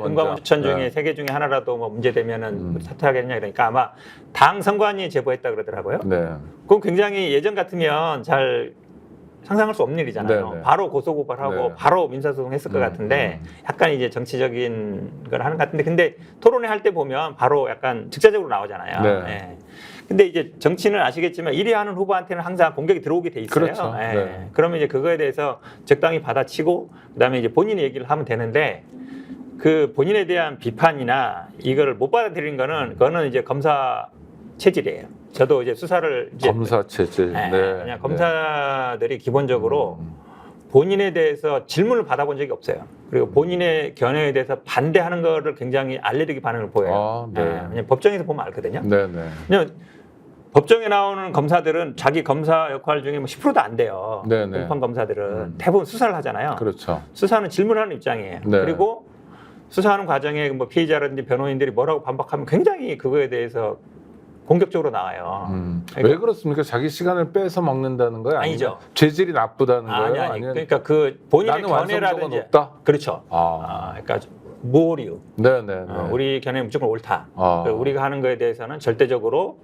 금감원 추천 중에 네. 세 개 중에 하나라도 뭐 문제되면은 사퇴하겠냐 이러니까 아마 당 선관위 제보했다 그러더라고요. 네. 그건 굉장히 예전 같으면 잘 상상할 수 없는 일이잖아요. 네네. 바로 고소고발하고 네. 바로 민사소송했을 것 같은데 약간 이제 정치적인 걸 하는 것 같은데 근데 토론회 할 때 보면 바로 약간 즉자적으로 나오잖아요. 네. 예. 근데 이제 정치는 아시겠지만 1위 하는 후보한테는 항상 공격이 들어오게 돼 있어요. 그렇죠. 예. 네. 그러면 이제 그거에 대해서 적당히 받아치고 그다음에 이제 본인의 얘기를 하면 되는데 그 본인에 대한 비판이나 이거를 못 받아들이는 거는 그거는 이제 검사 체질이에요. 저도 이제 수사를 이제 검사 체질. 네, 네. 그냥 검사들이 기본적으로 본인에 대해서 질문을 받아본 적이 없어요. 그리고 본인의 견해에 대해서 반대하는 거를 굉장히 알레르기 반응을 보여요. 아, 네. 왜냐면 법정에서 보면 알거든요. 네, 네. 왜냐면 법정에 나오는 검사들은 자기 검사 역할 중에 뭐 10%도 안 돼요. 네네. 공판 검사들은 대부분 수사를 하잖아요. 그렇죠. 수사는 질문하는 입장이에요. 네. 그리고 수사하는 과정에 뭐 피의자라든지 변호인들이 뭐라고 반박하면 굉장히 그거에 대해서 공격적으로 나와요. 그러니까 왜 그렇습니까? 자기 시간을 빼서 먹는다는 거예요? 아니면 아니죠. 죄질이 나쁘다는 거예요? 아니. 아니면 그러니까 그 본인의 나는 완성도가 견해라든지 높다? 그렇죠. 아. 그러니까 모류. 네, 네, 네. 우리 견해는 무조건 옳다. 아. 그리고 우리가 하는 거에 대해서는 절대적으로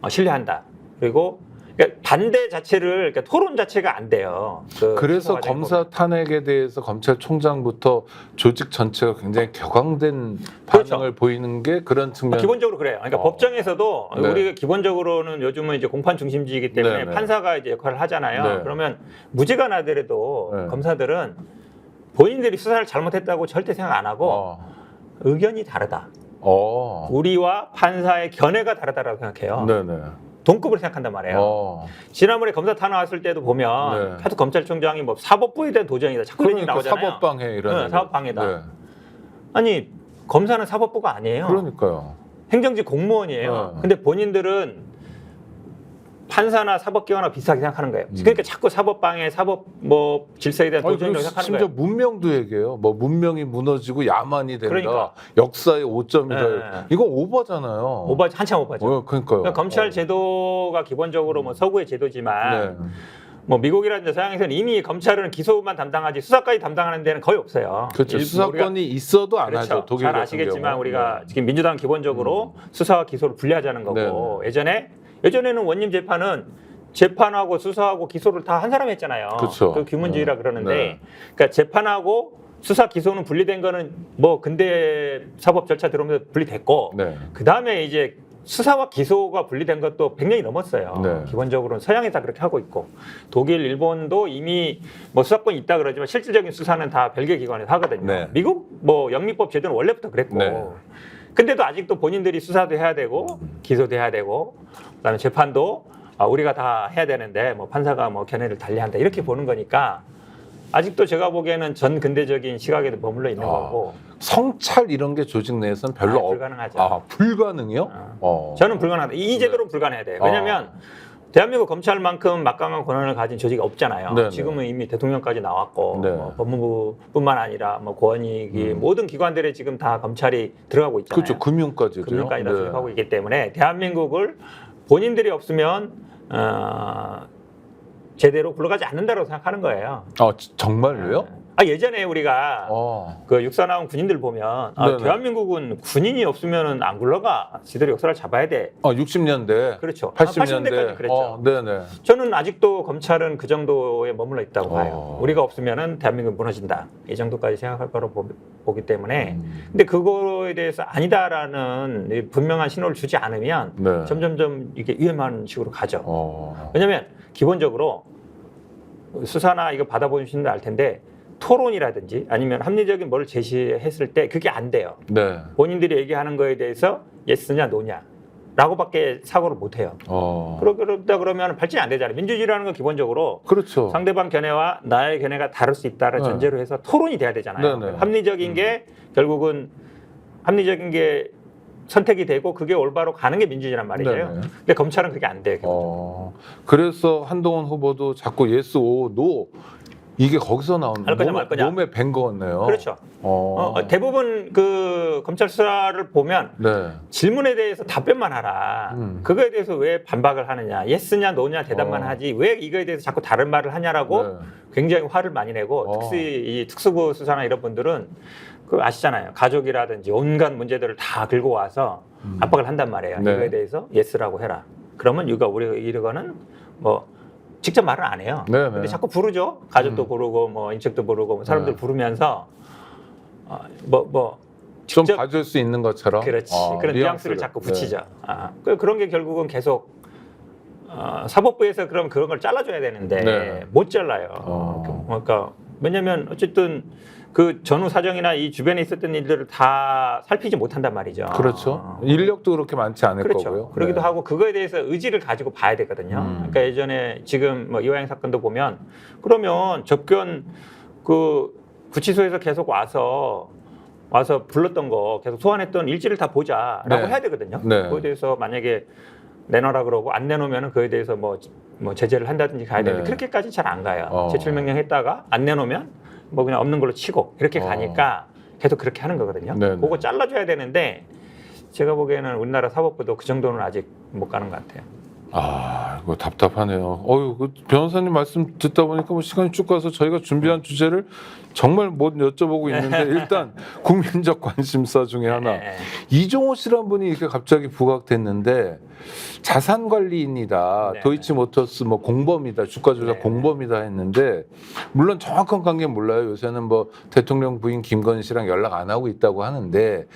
신뢰한다. 그리고 그러니까 반대 자체를 그러니까 토론 자체가 안 돼요. 그래서 수사 과정에 검사 보면. 탄핵에 대해서 검찰총장부터 조직 전체가 굉장히 격앙된 그렇죠. 반응을 보이는 게 그런 측면. 기본적으로 그래요. 그러니까 법정에서도 네. 우리가 기본적으로는 요즘은 이제 공판 중심주의이기 때문에 네, 네. 판사가 이제 역할을 하잖아요. 네. 그러면 무죄가 나더라도 네. 검사들은 본인들이 수사를 잘못했다고 절대 생각 안 하고 어. 의견이 다르다. 어. 우리와 판사의 견해가 다르다라고 생각해요. 네, 네. 동급을 생각한단 말이에요. 어. 지난번에 검사 탄압 왔을 때도 보면 네. 계속 검찰총장이 뭐 사법부에 대한 도전이다. 자꾸 이런 얘기 그러니까 나오잖아요. 사법방해 이런. 네, 얘기. 사법방해다. 네. 아니 검사는 사법부가 아니에요. 그러니까요. 행정직 공무원이에요. 네. 근데 본인들은 판사나 사법기관하고 비슷하게 생각하는 거예요. 그러니까 자꾸 사법방해, 사법 뭐 질서에 대한 아니, 도전이라고 그리고 생각하는 심지어 거예요. 문명도 얘기해요. 뭐 문명이 무너지고 야만이 된다. 그러니까. 역사의 5점이다. 네. 이거 오버잖아요. 한참 오바죠. 그러니까요. 그러니까 검찰 제도가 기본적으로 뭐 서구의 제도지만 네. 뭐 미국이라든지 서양에서는 이미 검찰은 기소만 담당하지 수사까지 담당하는 데는 거의 없어요. 그렇죠. 일부 수사권이 있어도 안 그렇죠. 하죠. 독일 잘 같은 아시겠지만 경우. 우리가 네. 지금 민주당 기본적으로 수사와 기소를 분리하자는 거고 예전에는 원님 재판하고 수사하고 기소를 다 한 사람이 했잖아요. 그렇죠. 그 규문주의라 네. 그러는데 네. 그러니까 재판하고 수사 기소는 분리된 거는 뭐 근대 사법 절차 들어오면서 분리됐고 네. 그다음에 이제 수사와 기소가 분리된 것도 100년이 넘었어요. 네. 기본적으로는 서양에 다 그렇게 하고 있고 독일, 일본도 이미 뭐 수사권이 있다 그러지만 실질적인 수사는 다 별개 기관에서 하거든요. 네. 미국 뭐 영미법 제도는 원래부터 그랬고 네. 근데도 아직도 본인들이 수사도 해야 되고 기소도 해야 되고 그다음에 재판도 우리가 다 해야 되는데 뭐 판사가 뭐 견해를 달리한다 이렇게 보는 거니까 아직도 제가 보기에는 전 근대적인 시각에도 머물러 있는 거고 성찰 이런 게 조직 내에서는 별로 불가능하죠. 불가능이요? 저는 불가능하다. 이 제도로 불가능해야 돼요. 왜냐하면 대한민국 검찰만큼 막강한 권한을 가진 조직이 없잖아요. 네네. 지금은 이미 대통령까지 나왔고 네. 뭐 법무부뿐만 아니라 뭐 고언이기 모든 기관들에 지금 다 검찰이 들어가고 있잖아요. 그렇죠. 금융까지도요. 금융까지 다 수립하고 있기 때문에 대한민국을 본인들이 없으면 제대로 굴러가지 않는다고 생각하는 거예요. 정말로요? 예전에 우리가 그 육사 나온 군인들 보면 네네. 대한민국은 군인이 없으면 안 굴러가. 지들이 역사를 잡아야 돼. 60년대. 그렇죠. 80년대. 80년대까지 그랬죠. 네네. 저는 아직도 검찰은 그 정도에 머물러 있다고 봐요. 어. 우리가 없으면은 대한민국이 무너진다. 이 정도까지 생각할 거로 보기 때문에. 근데 그거에 대해서 아니다라는 분명한 신호를 주지 않으면 네. 점점점 이게 위험한 식으로 가죠. 네. 왜냐하면 기본적으로 수사나 이거 받아보신 분들 알 텐데 토론이라든지 아니면 합리적인 뭘 제시했을 때 그게 안 돼요. 네. 본인들이 얘기하는 거에 대해서 예스냐 노냐 라고밖에 사고를 못 해요. 그러다 그러면 발전이 안 되잖아요. 민주주의라는 건 기본적으로 그렇죠. 상대방 견해와 나의 견해가 다를 수 있다는 네. 전제로 해서 토론이 돼야 되잖아요. 네네. 합리적인 게 결국은 합리적인 게 선택이 되고 그게 올바로 가는 게 민주주의란 말이죠. 네네. 근데 검찰은 그게 안 돼요. 그래서 한동훈 후보도 자꾸 예스 오 노 이게 거기서 나오는 할 거냐 말 거냐. 몸에 밴 거네요. 그렇죠. 대부분 그 검찰 수사를 보면 네. 질문에 대해서 답변만 하라. 그거에 대해서 왜 반박을 하느냐. 예스냐 노냐 대답만 하지. 왜 이거에 대해서 자꾸 다른 말을 하냐라고 네. 굉장히 화를 많이 내고 이 특수부 수사나 이런 분들은 그 아시잖아요. 가족이라든지 온갖 문제들을 다 긁고 와서 압박을 한단 말이에요. 네. 이거에 대해서 예스라고 해라. 그러면 우리가 이거는 뭐 직접 말을 안 해요. 네네. 근데 자꾸 부르죠. 가족도 부르고 뭐 인척도 부르고 뭐 사람들 네. 부르면서 좀 직접 봐줄 수 있는 것처럼. 그렇지. 그런 뉘앙스를 자꾸 붙이죠. 그런 게 결국은 계속 사법부에서 그럼 그런 걸 잘라줘야 되는데 네. 못 잘라요. 그러니까 왜냐하면 어쨌든 그 전후 사정이나 이 주변에 있었던 일들을 다 살피지 못한단 말이죠. 그렇죠. 인력도 그렇게 많지 않을 그렇죠. 거고요. 그러기도 네. 하고 그거에 대해서 의지를 가지고 봐야 되거든요. 그러니까 예전에 지금 뭐 이화영 사건도 보면 그러면 접견 그 구치소에서 계속 와서 불렀던 거 계속 소환했던 일지를 다 보자라고 네. 해야 되거든요. 네. 그거에 대해서 만약에 내놔라 그러고 안 내놓으면 그거에 대해서 뭐 제재를 한다든지 가야 되는데 네. 그렇게까지 잘 안 가요. 제출 명령했다가 안 내놓으면 뭐 그냥 없는 걸로 치고 이렇게 가니까 계속 그렇게 하는 거거든요. 네네. 그거 잘라줘야 되는데 제가 보기에는 우리나라 사법부도 그 정도는 아직 못 가는 것 같아요. 이거 답답하네요. 그 변호사님 말씀 듣다 보니까 뭐 시간이 쭉 가서 저희가 준비한 주제를 정말 못 여쭤보고 있는데 일단 국민적 관심사 중에 하나 네. 이종호 씨란 분이 이렇게 갑자기 부각됐는데 자산관리인이다, 네. 도이치모터스 뭐 공범이다, 주가 조작 네. 공범이다 했는데 물론 정확한 관계는 몰라요. 요새는 뭐 대통령 부인 김건희 씨랑 연락 안 하고 있다고 하는데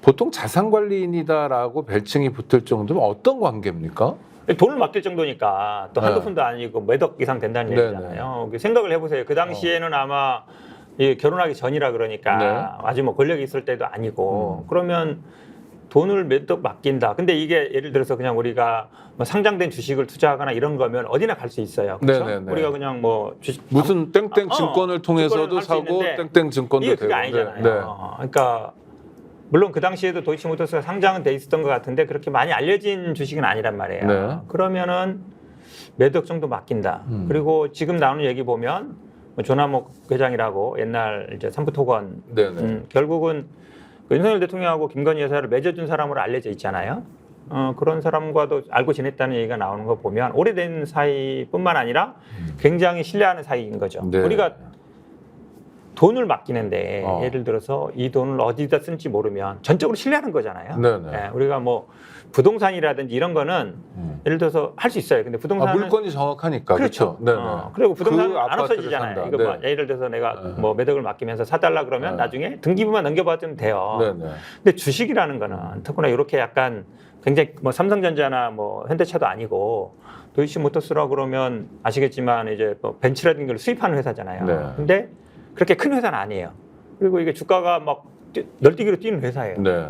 보통 자산관리인이다라고 별칭이 붙을 정도면 어떤 관계입니까? 돈을 맡길 정도니까 또 한두 네. 푼도 아니고 몇 억 이상 된다는 네, 얘기잖아요. 생각을 해보세요. 그 당시에는 아마 결혼하기 전이라 그러니까 네. 아직 뭐 권력이 있을 때도 아니고 그러면 돈을 몇 억 맡긴다. 근데 이게 예를 들어서 그냥 우리가 뭐 상장된 주식을 투자하거나 이런 거면 어디나 갈 수 있어요. 그렇죠? 네네네. 우리가 그냥 뭐 주식 무슨 땡땡 증권을 통해서도 증권을 할수 사고 있는데 땡땡 증권도 이게 되고. 그게 아니잖아요. 네. 그러니까 물론 그 당시에도 도이치모터스가 상장은 돼 있었던 것 같은데 그렇게 많이 알려진 주식은 아니란 말이에요. 네. 그러면 몇 억 정도 맡긴다. 그리고 지금 나오는 얘기 보면 뭐 조남욱 회장이라고 옛날 이제 삼부토건 네네. 결국은 그 윤석열 대통령하고 김건희 여사를 맺어준 사람으로 알려져 있잖아요. 그런 사람과도 알고 지냈다는 얘기가 나오는 거 보면 오래된 사이뿐만 아니라 굉장히 신뢰하는 사이인 거죠. 네. 우리가 돈을 맡기는데 어. 예를 들어서 이 돈을 어디다 쓸지 모르면 전적으로 신뢰하는 거잖아요. 네네. 예, 우리가 뭐 부동산이라든지 이런 거는 예를 들어서 할 수 있어요. 근데 부동산은 물건이 정확하니까. 그렇죠. 네네. 그리고 부동산은 그 안 아파트를 없어지잖아요. 산다. 이거 네. 뭐 예를 들어서 내가 뭐 몇 억을 맡기면서 사달라 그러면 네. 나중에 등기부만 넘겨받으면 돼요. 네네. 근데 주식이라는 거는 특히나 이렇게 약간 굉장히 뭐 삼성전자나 뭐 현대차도 아니고 도이치모터스라고 그러면 아시겠지만 이제 뭐 벤츠라든지 걸 수입하는 회사잖아요. 네. 근데 그렇게 큰 회사는 아니에요. 그리고 이게 주가가 막 널뛰기로 뛰는 회사예요. 네.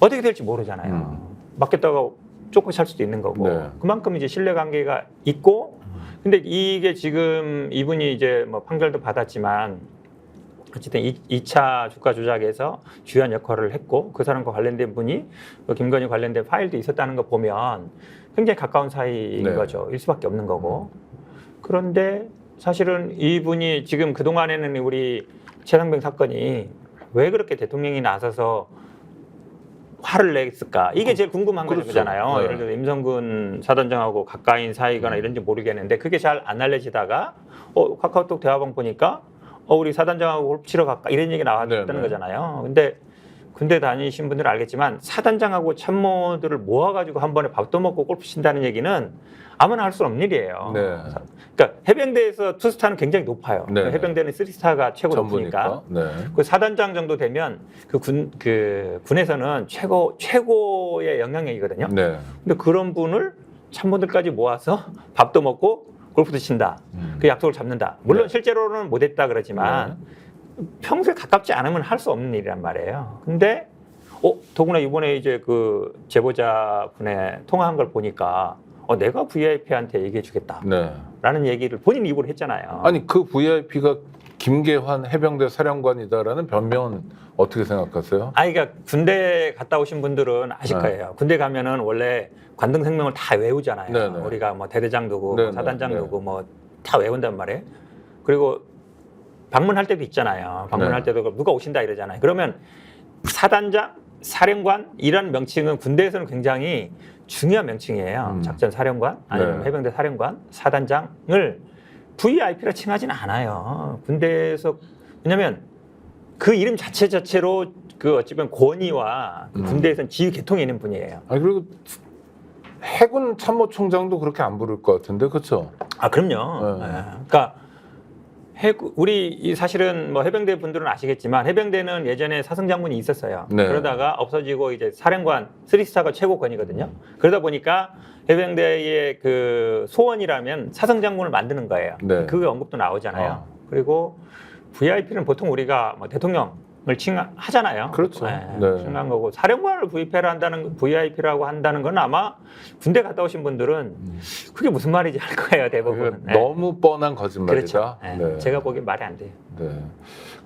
어떻게 될지 모르잖아요. 맡겼다가 쫓고 살 수도 있는 거고. 네. 그만큼 이제 신뢰관계가 있고. 근데 이게 지금 이분이 이제 뭐 판결도 받았지만 어쨌든 2차 주가 조작에서 주요한 역할을 했고 그 사람과 관련된 분이 김건희 관련된 파일도 있었다는 거 보면 굉장히 가까운 사이인 네. 거죠. 일 수밖에 없는 거고. 그런데 사실은 이분이 지금 그동안에는 우리 최상병 사건이 왜 그렇게 대통령이 나서서 화를 냈을까? 이게 제일 궁금한 그렇죠. 거잖아요. 네. 예를 들어 임성근 사단장하고 가까인 사이거나 이런지 모르겠는데 그게 잘 안 알려지다가 카카오톡 대화방 보니까 우리 사단장하고 골프 치러 갈까? 이런 얘기 나왔다는 네네. 거잖아요. 근데 군대 다니신 분들은 알겠지만 사단장하고 참모들을 모아가지고 한 번에 밥도 먹고 골프 친다는 얘기는 아무나 할 수 없는 일이에요. 네. 그러니까 해병대에서 투스타는 굉장히 높아요. 네. 해병대는 3스타가 최고 높으니까. 전부니까. 네. 그 사단장 정도 되면 군에서는 최고의 영향력이거든요. 네. 근데 그런 분을 참모들까지 모아서 밥도 먹고 골프도 친다. 그 약속을 잡는다. 물론 네. 실제로는 못했다 그러지만 평소에 가깝지 않으면 할 수 없는 일이란 말이에요. 근데 더구나 이번에 이제 그 제보자 분의 통화한 걸 보니까 내가 VIP한테 얘기해 주겠다. 네. 라는 얘기를 본인 입으로 했잖아요. 아니 그 VIP가 김계환 해병대 사령관이다라는 변명은 어떻게 생각하세요? 그러니까 군대 갔다 오신 분들은 아실 네. 거예요. 군대 가면은 원래 관등 생명을 다 외우잖아요. 네네. 우리가 뭐 대대장 누구, 네네. 뭐 사단장 네. 누구 뭐 다 외운단 말이에요. 그리고 방문할 때도 있잖아요. 방문할 네. 때도 누가 오신다 이러잖아요. 그러면 사단장, 사령관 이런 명칭은 군대에서는 굉장히 중요한 명칭이에요. 작전 사령관 아니면 네. 해병대 사령관, 사단장을 VIP라 칭하지는 않아요. 군대에서 왜냐하면 그 이름 자체로 그 어찌 보면 권위와 군대에서는 지휘 계통에 있는 분이에요. 아니 그리고 해군 참모총장도 그렇게 안 부를 것 같은데 그렇죠? 그럼요. 네. 예. 그러니까 우리 사실은 뭐 해병대 분들은 아시겠지만 해병대는 예전에 사승장군이 있었어요. 네. 그러다가 없어지고 이제 사령관 3스타가 최고권이거든요. 그러다 보니까 해병대의 그 소원이라면 사승장군을 만드는 거예요. 네. 그 언급도 나오잖아요. 그리고 VIP는 보통 우리가 뭐 대통령을 칭하잖아요. 그렇죠. 네. 네. 칭한 거고 사령관을 VIP라고 한다는 건 아마 군대 갔다 오신 분들은 그게 무슨 말인지 알 거예요, 대부분. 그게 너무 뻔한 거짓말이다. 그렇죠. 네. 네. 제가 보기엔 말이 안 돼요. 네.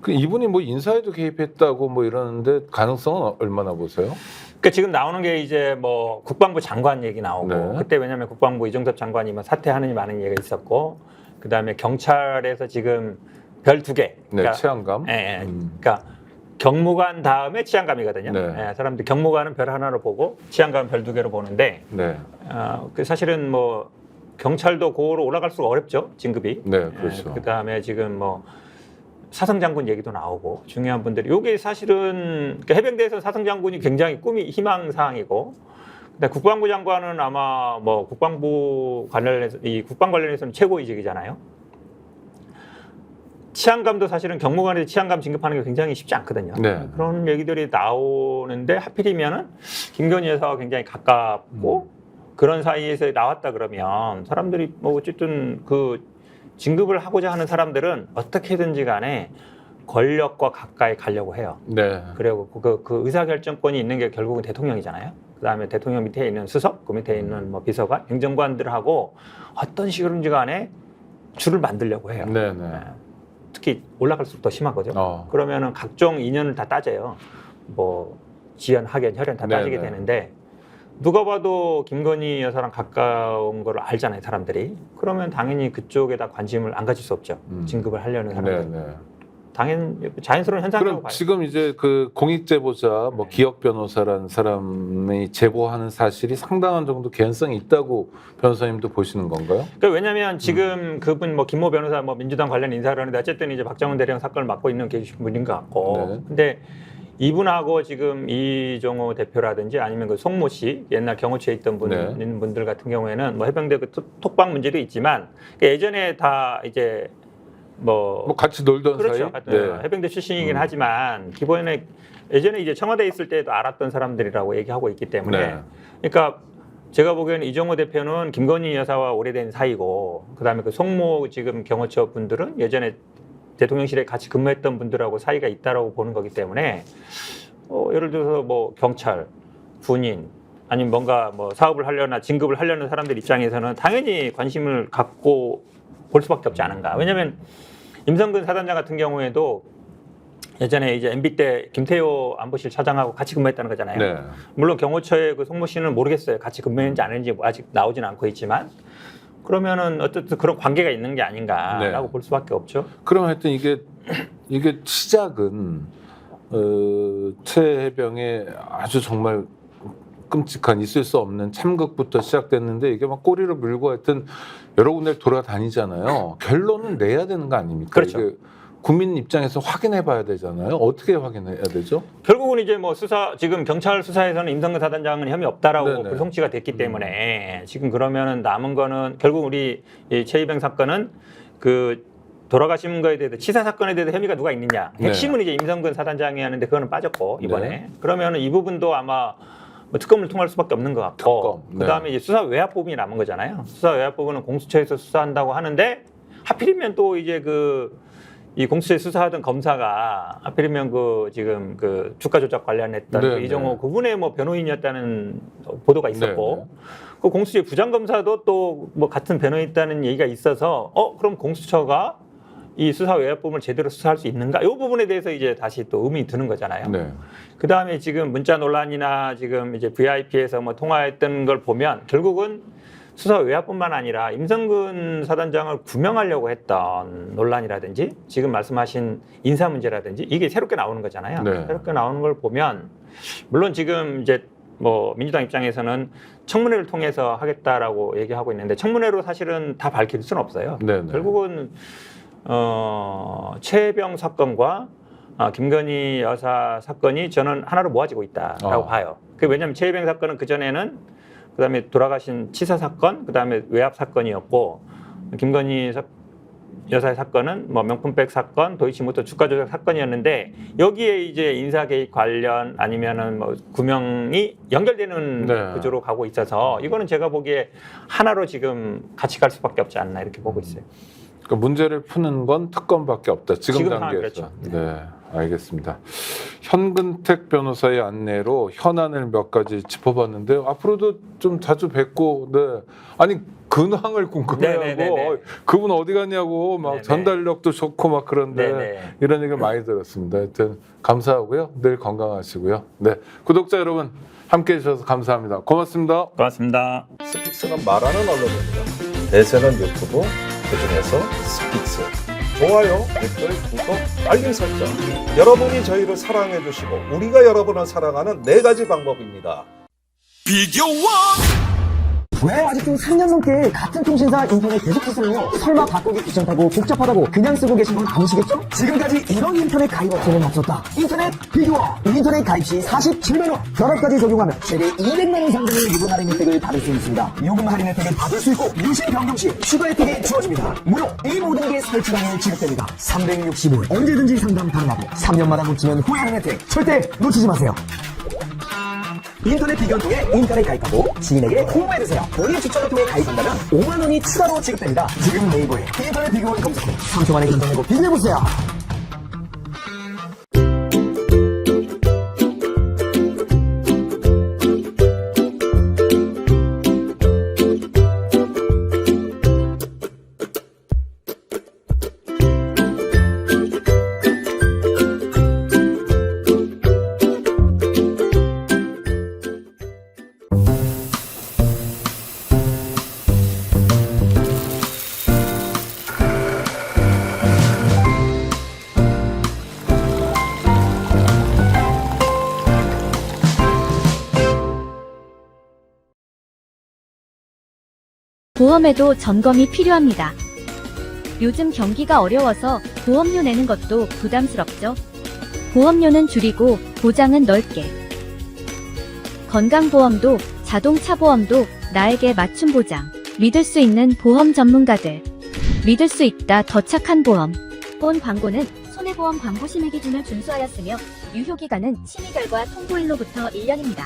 그 이분이 뭐 인사에도 개입했다고 뭐 이러는데 가능성은 얼마나 보세요? 그러니까 지금 나오는 게 이제 뭐 국방부 장관 얘기 나오고 네. 그때 왜냐하면 국방부 이종섭 장관이 뭐 사퇴하느니 마는 얘기가 있었고 그다음에 경찰에서 지금 별 2개. 네, 그러니까, 치안감. 예, 예. 그러니까 경무관 다음에 치안감이거든요. 네. 예, 사람들 경무관은 별 하나로 보고 치안감은 별 2개로 보는데 네. 그 사실은 뭐 경찰도 고로 올라갈 수가 어렵죠 진급이. 네, 그렇죠. 그다음에 지금 뭐 사성장군 얘기도 나오고 중요한 분들이 요게 사실은 그러니까 해병대에서 사성장군이 굉장히 꿈이 희망 사항이고 근데 국방부 장관은 아마 뭐 국방부 관련해서 이 국방 관련해서는 최고 이직이잖아요. 치안감도 사실은 경무관에서 치안감 진급하는 게 굉장히 쉽지 않거든요. 네. 그런 얘기들이 나오는데 하필이면은 김건희 여사와 굉장히 가깝고 그런 사이에서 나왔다 그러면 사람들이 뭐 어쨌든 그 진급을 하고자 하는 사람들은 어떻게든지 간에 권력과 가까이 가려고 해요. 네. 그리고 그 의사결정권이 있는 게 결국은 대통령이잖아요. 그다음에 대통령 밑에 있는 수석, 그 밑에 있는 뭐 비서관, 행정관들하고 어떤 식으로든지 간에 줄을 만들려고 해요. 네, 네. 특히 올라갈수록 더 심하거든요. 그러면은 각종 인연을 다 따져요. 뭐 지연, 학연, 혈연 다 따지게 네네. 되는데 누가 봐도 김건희 여사랑 가까운 걸 알잖아요, 사람들이. 그러면 당연히 그쪽에다 관심을 안 가질 수 없죠. 진급을 하려는 사람들. 네, 네. 자연스러운 현상이라고 그럼 봐요. 지금 이제 그 공익 제보자 뭐 기억 변호사라는 사람이 제보하는 사실이 상당한 정도 개연성이 있다고 변호사님도 보시는 건가요? 그러니까 왜냐하면 지금 그분 뭐 김모 변호사 뭐 민주당 관련 인사를 하는데 어쨌든 이제 박정훈 대령 사건을 맡고 있는 계신 분인 것 같고. 네. 근데 이분하고 지금 이종호 대표라든지 아니면 그 송모 씨 옛날 경호처에 있던 분들 같은 경우에는 뭐 해병대 그 톡방 문제도 있지만 예전에 다 이제 뭐 같이 놀던 그렇죠. 사이. 네. 해병대 출신이긴 하지만 기본에 예전에 이제 청와대에 있을 때도 알았던 사람들이라고 얘기하고 있기 때문에 네. 그러니까 제가 보기에는 이종호 대표는 김건희 여사와 오래된 사이고 그다음에 그 송모 지금 경호처 분들은 예전에 대통령실에 같이 근무했던 분들하고 사이가 있다라고 보는 거기 때문에 예를 들어서 뭐 경찰, 군인 아니면 뭔가 뭐 사업을 하려나 진급을 하려는 사람들 입장에서는 당연히 관심을 갖고 볼 수밖에 없지 않은가. 왜냐하면 임성근 사단장 같은 경우에도 예전에 이제 MB 때 김태호 안보실 차장하고 같이 근무했다는 거잖아요. 네. 물론 경호처의 그 송모 씨는 모르겠어요. 같이 근무했는지 안 했는지 아직 나오진 않고 있지만 그러면은 어쨌든 그런 관계가 있는 게 아닌가라고 네. 볼 수밖에 없죠. 그럼 하여튼 이게 시작은 최 해병의 아주 정말 끔찍한 있을 수 없는 참극부터 시작됐는데 이게 막 꼬리를 물고 하여튼 여러 군데 돌아다니잖아요. 결론은 내야 되는 거 아닙니까? 그렇죠. 이게 국민 입장에서 확인해 봐야 되잖아요. 어떻게 확인해야 되죠? 결국은 이제 뭐 지금 경찰 수사에서는 임성근 사단장은 혐의 없다라고 네네. 불송치가 됐기 때문에 지금 그러면은 남은 거는 결국 우리 이 최희병 사건은 그 돌아가신 거에 대해서 치사 사건에 대해서 혐의가 누가 있느냐. 핵심은 이제 임성근 사단장이 하는데 그거는 빠졌고 이번에 그러면은 이 부분도 아마 뭐 특검을 통할 수밖에 없는 것 같고 그다음에 이제 수사 외압 부분이 남은 거잖아요. 수사 외압 부분은 공수처에서 수사한다고 하는데 하필이면 또 이제 이 공수처에 수사하던 검사가 하필이면 그 지금 그 주가 조작 관련했던 그 이종호 그분의 뭐 변호인이었다는 보도가 있었고 그 공수처 부장 검사도 또 뭐 같은 변호인 있다는 얘기가 있어서 그럼 공수처가 이 수사 외압범을 제대로 수사할 수 있는가? 이 부분에 대해서 이제 다시 또 의문이 드는 거잖아요. 네. 그 다음에 지금 문자 논란이나 지금 이제 VIP에서 뭐 통화했던 걸 보면 결국은 수사 외압뿐만 아니라 임성근 사단장을 구명하려고 했던 논란이라든지 지금 말씀하신 인사 문제라든지 이게 새롭게 나오는 거잖아요. 네. 새롭게 나오는 걸 보면 물론 지금 이제 뭐 민주당 입장에서는 청문회를 통해서 하겠다라고 얘기하고 있는데 청문회로 사실은 다 밝힐 수는 없어요. 네, 네. 결국은 최혜병 사건과 김건희 여사 사건이 저는 하나로 모아지고 있다라고 봐요. 왜냐하면 최혜병 사건은 그전에는 그다음에 돌아가신 치사 사건, 그다음에 외압 사건이었고 김건희 여사의 사건은 뭐 명품백 사건, 도이치모터 주가 조작 사건이었는데 여기에 이제 인사 개입 관련 아니면은 뭐 구명이 연결되는 네. 구조로 가고 있어서 이거는 제가 보기에 하나로 지금 같이 갈 수밖에 없지 않나 이렇게 보고 있어요. 그러니까 문제를 푸는 건 특검밖에 없다. 지금 지금 단계에서. 그렇죠. 네, 알겠습니다. 현근택 변호사의 안내로 현안을 몇 가지 짚어봤는데요. 앞으로도 좀 자주 뵙고, 네. 아니 근황을 궁금해하고 네네네네. 그분 어디 갔냐고 막 네네. 전달력도 좋고 막 그런데 네네. 이런 얘기를 많이 들었습니다. 하여튼 감사하고요. 늘 건강하시고요. 네, 구독자 여러분 함께해 주셔서 감사합니다. 고맙습니다. 고맙습니다. 스픽스는 말하는 언론입니다. 대세는 유튜브, 그중에서 스픽스. 좋아요, 댓글, 구독, 알림 설정. 여러분이 저희를 사랑해 주시고 우리가 여러분을 사랑하는 4가지 방법입니다. 왜 아직도 3년 넘게 같은 통신사 인터넷 계속 쓰세요? 설마 바꾸기 귀찮다고 복잡하다고 그냥 쓰고 계신 건 아니시겠죠? 지금까지 이런 인터넷 가입 업체는 없었다. 인터넷 비교와 인터넷 가입 시 47만 원 결합까지 적용하면 최대 200만 원 상당의 요금 할인 혜택을 받을 수 있습니다. 요금 할인 혜택을 받을 수 있고 유심 변경 시 추가 혜택이 주어집니다. 무료 이 모든 게 설치당에 지급됩니다. 365일 언제든지 상담 가능하고 3년마다 놓치면 후회하는 혜택 절대 놓치지 마세요. 인터넷 비교를 통해 인터넷 가입하고 지인에게 홍보해주세요. 본인 추천을 통해 가입한다면 5만 원이 추가로 지급됩니다. 지금 네이버에 인터넷 비교를 검색해 3초 만에 결정내고 비교해보세요. 보험에도 점검이 필요합니다. 요즘 경기가 어려워서 보험료 내는 것도 부담스럽죠. 보험료는 줄이고 보장은 넓게. 건강보험도 자동차 보험도 나에게 맞춤 보장. 믿을 수 있는 보험 전문가들. 믿을 수 있다 더 착한 보험. 본 광고는 손해보험 광고 심의 기준을 준수하였으며 유효기간은 심의 결과 통보일로부터 1년입니다.